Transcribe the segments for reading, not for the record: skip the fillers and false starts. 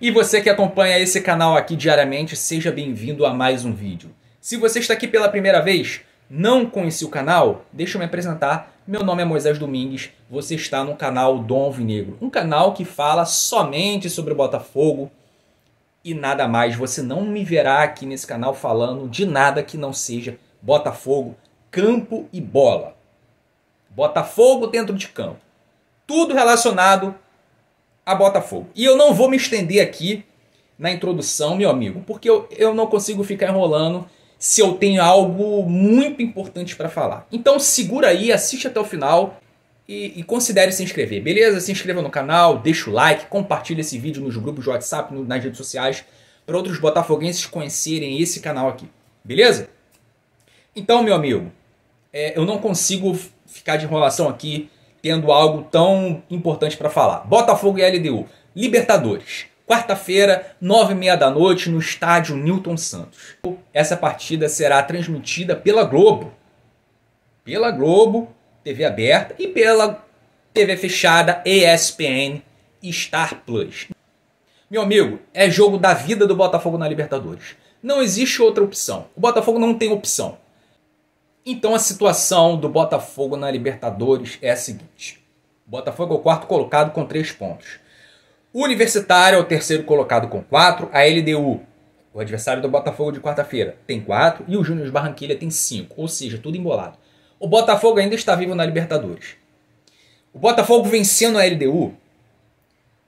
E você que acompanha esse canal aqui diariamente, seja bem-vindo a mais um vídeo. Se você está aqui pela primeira vez, não conhece o canal, deixa eu me apresentar. Meu nome é Moisés Domingues, você está no canal Dom Alvinegro. Um canal que fala somente sobre o Botafogo e nada mais. Você não me verá aqui nesse canal falando de nada que não seja Botafogo, campo e bola. Botafogo dentro de campo. Tudo relacionado a Botafogo. E eu não vou me estender aqui na introdução, meu amigo, porque eu não consigo ficar enrolando se eu tenho algo muito importante para falar. Então segura aí, assiste até o final e considere se inscrever, beleza? Se inscreva no canal, deixa o like, compartilha esse vídeo nos grupos de WhatsApp, nas redes sociais, para outros botafoguenses conhecerem esse canal aqui, beleza? Então, meu amigo, eu não consigo ficar de enrolação aqui tendo algo tão importante para falar. Botafogo e LDU, Libertadores. Quarta-feira, 9h30 da noite, no estádio Newton Santos. Essa partida será transmitida pela Globo. Pela Globo, TV aberta, e pela TV fechada, ESPN e Star Plus. Meu amigo, é jogo da vida do Botafogo na Libertadores. Não existe outra opção. O Botafogo não tem opção. Então a situação do Botafogo na Libertadores é a seguinte. O Botafogo é o quarto colocado com 3 pontos. O Universitário é o terceiro colocado com 4. A LDU, o adversário do Botafogo de quarta-feira, tem 4. E o Júnior de Barranquilla tem 5. Ou seja, tudo embolado. O Botafogo ainda está vivo na Libertadores. O Botafogo vencendo a LDU,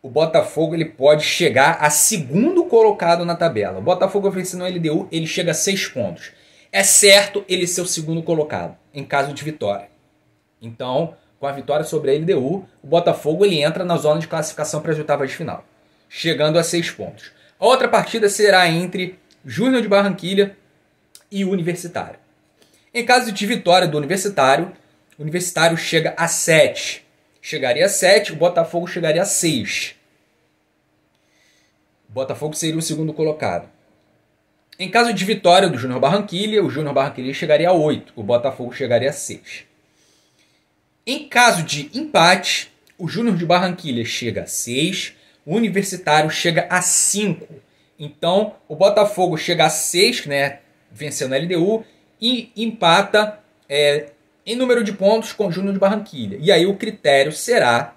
o Botafogo ele pode chegar a segundo colocado na tabela. O Botafogo vencendo a LDU, ele chega a 6 pontos. É certo ele ser o segundo colocado, em caso de vitória. Então, com a vitória sobre a LDU, o Botafogo ele entra na zona de classificação para as oitavas de final, chegando a 6 pontos. A outra partida será entre Júnior de Barranquilla e o Universitário. Em caso de vitória do Universitário, o Universitário chega a 7. Chegaria a 7, o Botafogo chegaria a 6. O Botafogo seria o segundo colocado. Em caso de vitória do Júnior Barranquilla, o Júnior Barranquilla chegaria a 8, o Botafogo chegaria a 6. Em caso de empate, o Júnior de Barranquilla chega a 6, o Universitário chega a 5. Então, o Botafogo chega a 6, né, vencendo a LDU, e empata em número de pontos com o Júnior de Barranquilla. E aí o critério será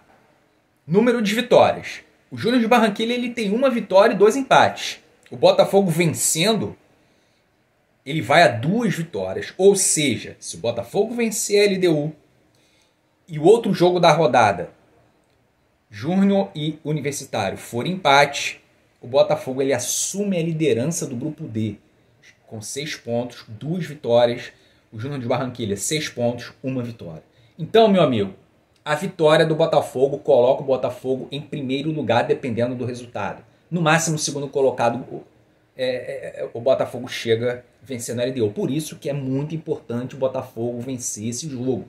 número de vitórias. O Júnior de Barranquilla ele tem 1 vitória e 2 empates. O Botafogo vencendo, ele vai a 2 vitórias. Ou seja, se o Botafogo vencer a LDU e o outro jogo da rodada, Júnior e Universitário, for empate, o Botafogo ele assume a liderança do grupo D, com 6 pontos, 2 vitórias. O Júnior de Barranquilla, 6 pontos, 1 vitória. Então, meu amigo, a vitória do Botafogo coloca o Botafogo em primeiro lugar, dependendo do resultado. No máximo, segundo colocado, o Botafogo chega vencendo a LDU. Por isso que é muito importante o Botafogo vencer esse jogo.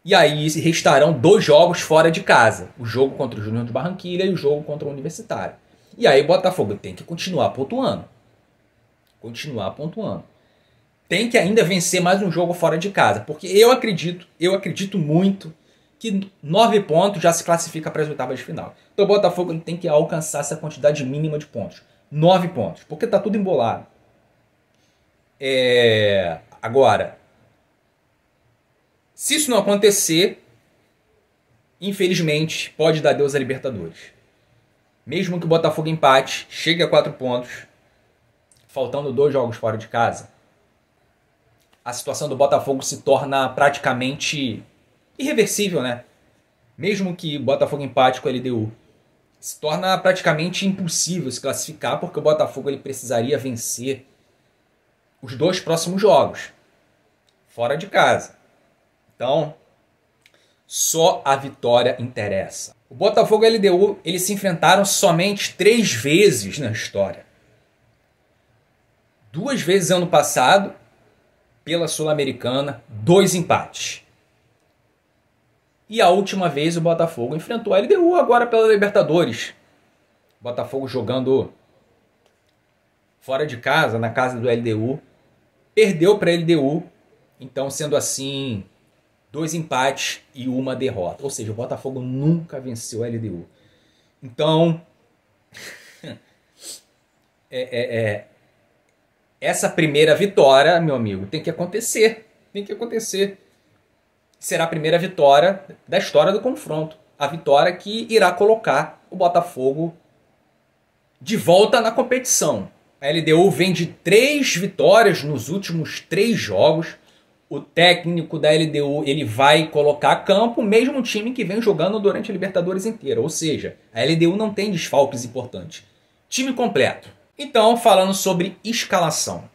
E aí restarão 2 jogos fora de casa. O jogo contra o Júnior de Barranquilla e o jogo contra o Universitário. E aí o Botafogo tem que continuar pontuando. Tem que ainda vencer mais um jogo fora de casa. Porque eu acredito muito que 9 pontos já se classifica para as oitavas de final. Então o Botafogo ele tem que alcançar essa quantidade mínima de pontos. 9 pontos. Porque está tudo embolado. Agora, se isso não acontecer, infelizmente, pode dar adeus à Libertadores. Mesmo que o Botafogo empate, chegue a 4 pontos, faltando 2 jogos fora de casa, a situação do Botafogo se torna praticamente irreversível, né? Mesmo que o Botafogo empate com a LDU, se torna praticamente impossível se classificar, porque o Botafogo ele precisaria vencer os 2 próximos jogos fora de casa. Então, só a vitória interessa. O Botafogo e a LDU eles se enfrentaram somente 3 vezes na história. 2 vezes ano passado, pela Sul-Americana, 2 empates. E a última vez o Botafogo enfrentou a LDU agora pela Libertadores. O Botafogo jogando fora de casa, na casa do LDU. Perdeu para a LDU. Então, sendo assim, 2 empates e 1 derrota. Ou seja, o Botafogo nunca venceu a LDU. Então, essa primeira vitória, meu amigo, tem que acontecer. Tem que acontecer. Será a primeira vitória da história do confronto. A vitória que irá colocar o Botafogo de volta na competição. A LDU vem de 3 vitórias nos últimos 3 jogos. O técnico da LDU ele vai colocar a campo o mesmo time que vem jogando durante a Libertadores inteira. Ou seja, a LDU não tem desfalques importantes. Time completo. Então, falando sobre escalação.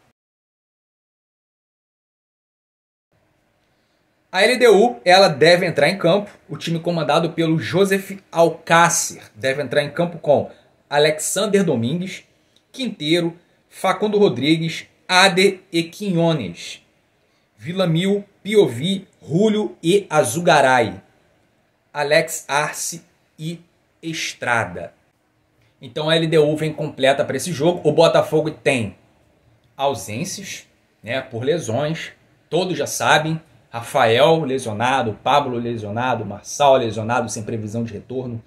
A LDU ela deve entrar em campo. O time comandado pelo Joseph Alcácer deve entrar em campo com Alexander Domingues, Quinteiro, Facundo Rodrigues, Ade e Quinones, Villamil, Piovi, Julio e Azugaray, Alex Arce e Estrada. Então a LDU vem completa para esse jogo. O Botafogo tem ausências, né, por lesões. Todos já sabem. Rafael lesionado, Pablo lesionado, Marçal lesionado sem previsão de retorno.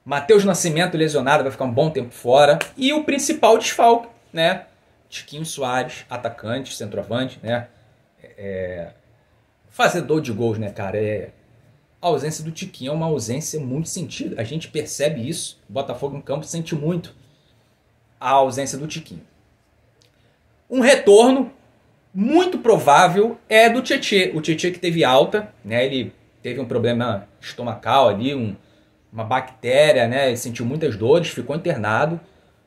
Matheus Nascimento lesionado, vai ficar um bom tempo fora. E o principal desfalque, né? Tiquinho Soares, atacante, centroavante, né? Fazedor de gols, né, cara? A ausência do Tiquinho é uma ausência muito sentida. A gente percebe isso. O Botafogo em campo sente muito a ausência do Tiquinho. Um retorno muito provável é do Tietê. O Tietê que teve alta, né? Ele teve um problema estomacal ali, uma bactéria, né? Ele sentiu muitas dores, ficou internado,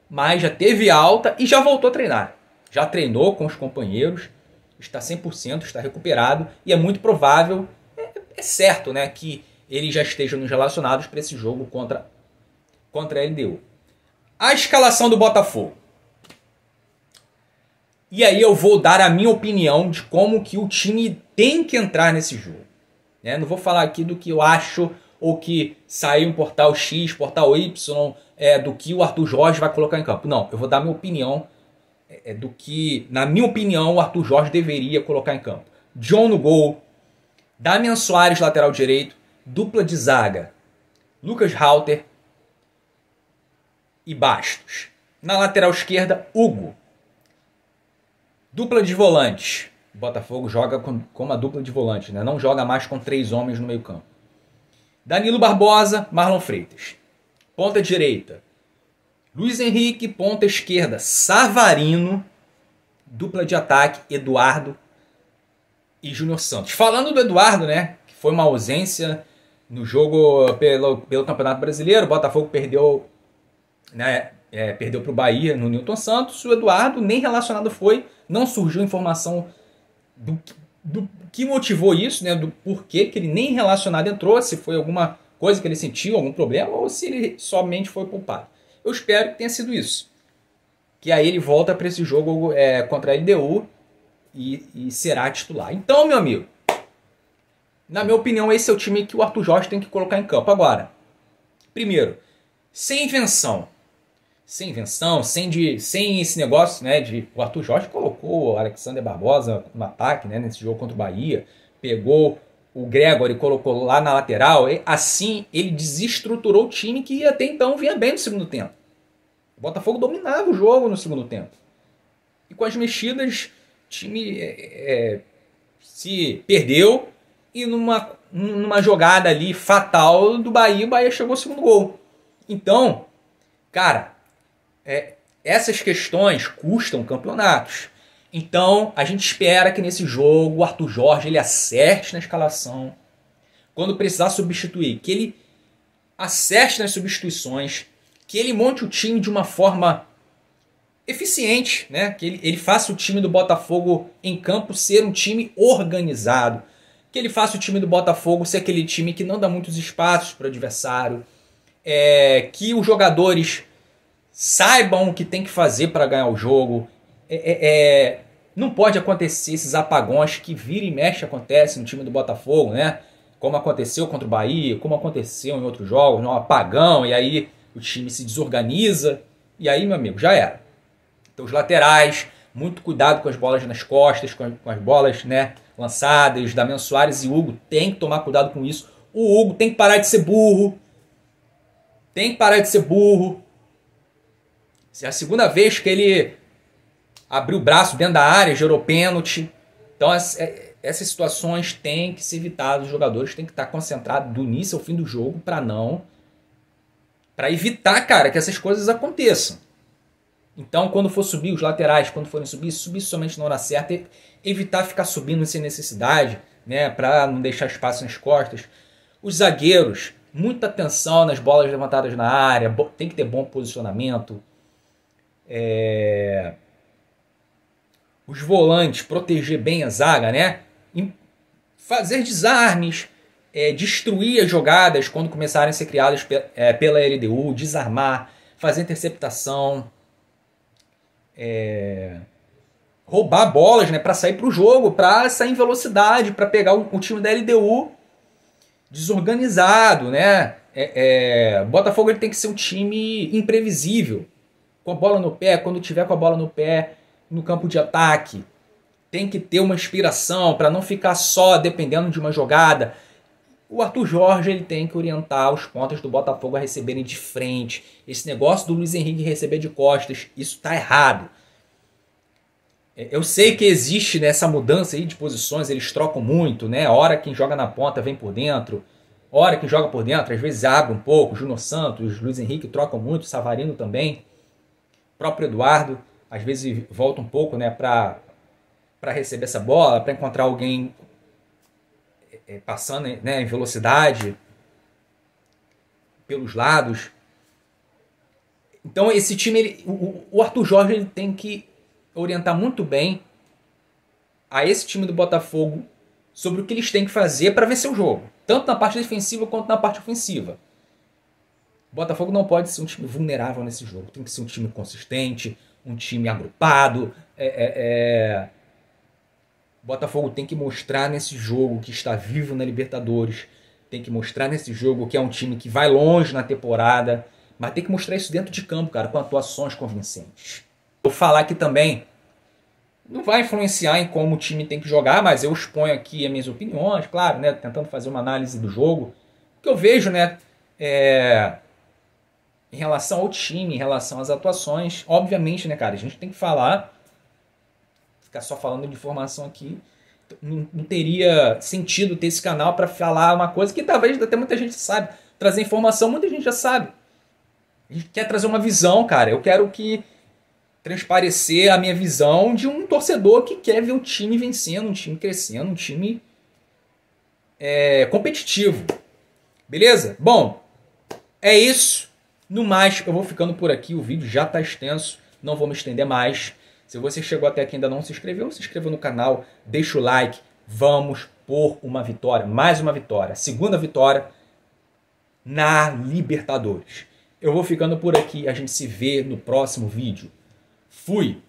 mas já teve alta e já voltou a treinar. Já treinou com os companheiros, está 100%, está recuperado e é muito provável, é certo, né, que ele já esteja nos relacionados para esse jogo contra a LDU. A escalação do Botafogo. E aí eu vou dar a minha opinião de como que o time tem que entrar nesse jogo. Né? Não vou falar aqui do que eu acho ou que saiu em portal X, portal Y, do que o Arthur Jorge vai colocar em campo. Não, eu vou dar a minha opinião do que, na minha opinião, o Arthur Jorge deveria colocar em campo. John no gol, Damian Soares, lateral direito, dupla de zaga, Lucas Halter e Bastos. Na lateral esquerda, Hugo. Dupla de volantes. O Botafogo joga com uma dupla de volantes, né? Não joga mais com 3 homens no meio campo. Danilo Barbosa, Marlon Freitas. Ponta direita, Luiz Henrique. Ponta esquerda, Savarino. Dupla de ataque, Eduardo e Júnior Santos. Falando do Eduardo, né? Que foi uma ausência no jogo pelo Campeonato Brasileiro. O Botafogo perdeu, né? Perdeu para o Bahia no Newton Santos. O Eduardo nem relacionado foi. Não surgiu informação do que motivou isso, né? Do porquê que ele nem relacionado entrou. Se foi alguma coisa que ele sentiu, algum problema, ou se ele somente foi poupado. Eu espero que tenha sido isso. Que aí ele volta para esse jogo contra a LDU e será titular. Então, meu amigo, na minha opinião, esse é o time que o Arthur Jorge tem que colocar em campo. Agora, primeiro, sem invenção. Sem invenção, sem esse negócio, né, de o Arthur Jorge colocou o Alexander Barbosa no ataque, né, nesse jogo contra o Bahia, pegou o Gregory e colocou lá na lateral, e assim ele desestruturou o time que até então vinha bem no segundo tempo. O Botafogo dominava o jogo no segundo tempo. E com as mexidas, o time se perdeu e numa jogada ali fatal do Bahia, o Bahia chegou ao segundo gol. Então, cara, essas questões custam campeonatos. Então, a gente espera que nesse jogo o Arthur Jorge ele acerte na escalação. Quando precisar substituir, que ele acerte nas substituições, que ele monte o time de uma forma eficiente, né? Que ele faça o time do Botafogo em campo ser um time organizado. Que ele faça o time do Botafogo ser aquele time que não dá muitos espaços para o adversário. Que os jogadores saibam o que tem que fazer para ganhar o jogo. Não pode acontecer esses apagões que vira e mexe acontece no time do Botafogo, né? Como aconteceu contra o Bahia, como aconteceu em outros jogos, um apagão, e aí o time se desorganiza, e aí, meu amigo, já era. Então os laterais, muito cuidado com as bolas nas costas, com as bolas, né, lançadas. Damian Soares e Hugo tem que tomar cuidado com isso. O Hugo tem que parar de ser burro. tem que parar de ser burro. É a segunda vez que ele abriu o braço dentro da área, gerou pênalti. Então essas situações têm que ser evitadas. Os jogadores têm que estar concentrados do início ao fim do jogo para evitar, cara, que essas coisas aconteçam. Então, quando for subir, os laterais, quando forem subir somente na hora certa, evitar ficar subindo sem necessidade, né, para não deixar espaço nas costas. Os zagueiros, muita atenção nas bolas levantadas na área, tem que ter bom posicionamento. Os volantes, proteger bem a zaga, né? Fazer desarmes, destruir as jogadas quando começarem a ser criadas pela LDU, desarmar, fazer interceptação, roubar bolas, né, para sair para o jogo, para sair em velocidade, para pegar o time da LDU desorganizado, né? Botafogo ele tem que ser um time imprevisível, com a bola no pé, quando tiver com a bola no pé no campo de ataque. Tem que ter uma inspiração para não ficar só dependendo de uma jogada. O Arthur Jorge ele tem que orientar os pontas do Botafogo a receberem de frente. Esse negócio do Luiz Henrique receber de costas, isso está errado. Eu sei que existe nessa mudança aí de posições, eles trocam muito, né? Hora quem joga na ponta vem por dentro, hora quem joga por dentro, às vezes abre um pouco. Júnior Santos, Luiz Henrique trocam muito, Savarino também. O próprio Eduardo, às vezes volta um pouco, né, para receber essa bola, para encontrar alguém passando, né, em velocidade pelos lados. Então esse time, o Arthur Jorge ele tem que orientar muito bem a esse time do Botafogo sobre o que eles têm que fazer para vencer o jogo, tanto na parte defensiva quanto na parte ofensiva. O Botafogo não pode ser um time vulnerável nesse jogo, tem que ser um time consistente, um time agrupado. O Botafogo tem que mostrar nesse jogo que está vivo na Libertadores, tem que mostrar nesse jogo que é um time que vai longe na temporada, mas tem que mostrar isso dentro de campo, cara, com atuações convincentes. Vou falar aqui também, não vai influenciar em como o time tem que jogar, mas eu exponho aqui as minhas opiniões, claro, né, tentando fazer uma análise do jogo, que eu vejo, né, em relação ao time, em relação às atuações. Obviamente, né, cara, a gente tem que falar, ficar só falando de informação aqui, não teria sentido ter esse canal para falar uma coisa que talvez até muita gente sabe. Trazer informação, muita gente já sabe. A gente quer trazer uma visão, cara. Eu quero transparecer a minha visão de um torcedor que quer ver o time vencendo, um time crescendo, um time competitivo. Beleza? Bom, é isso. No mais, eu vou ficando por aqui. O vídeo já está extenso, não vou me estender mais. Se você chegou até aqui e ainda não se inscreveu, se inscreva no canal, deixa o like. Vamos por uma vitória, mais uma vitória. Segunda vitória na Libertadores. Eu vou ficando por aqui, a gente se vê no próximo vídeo. Fui!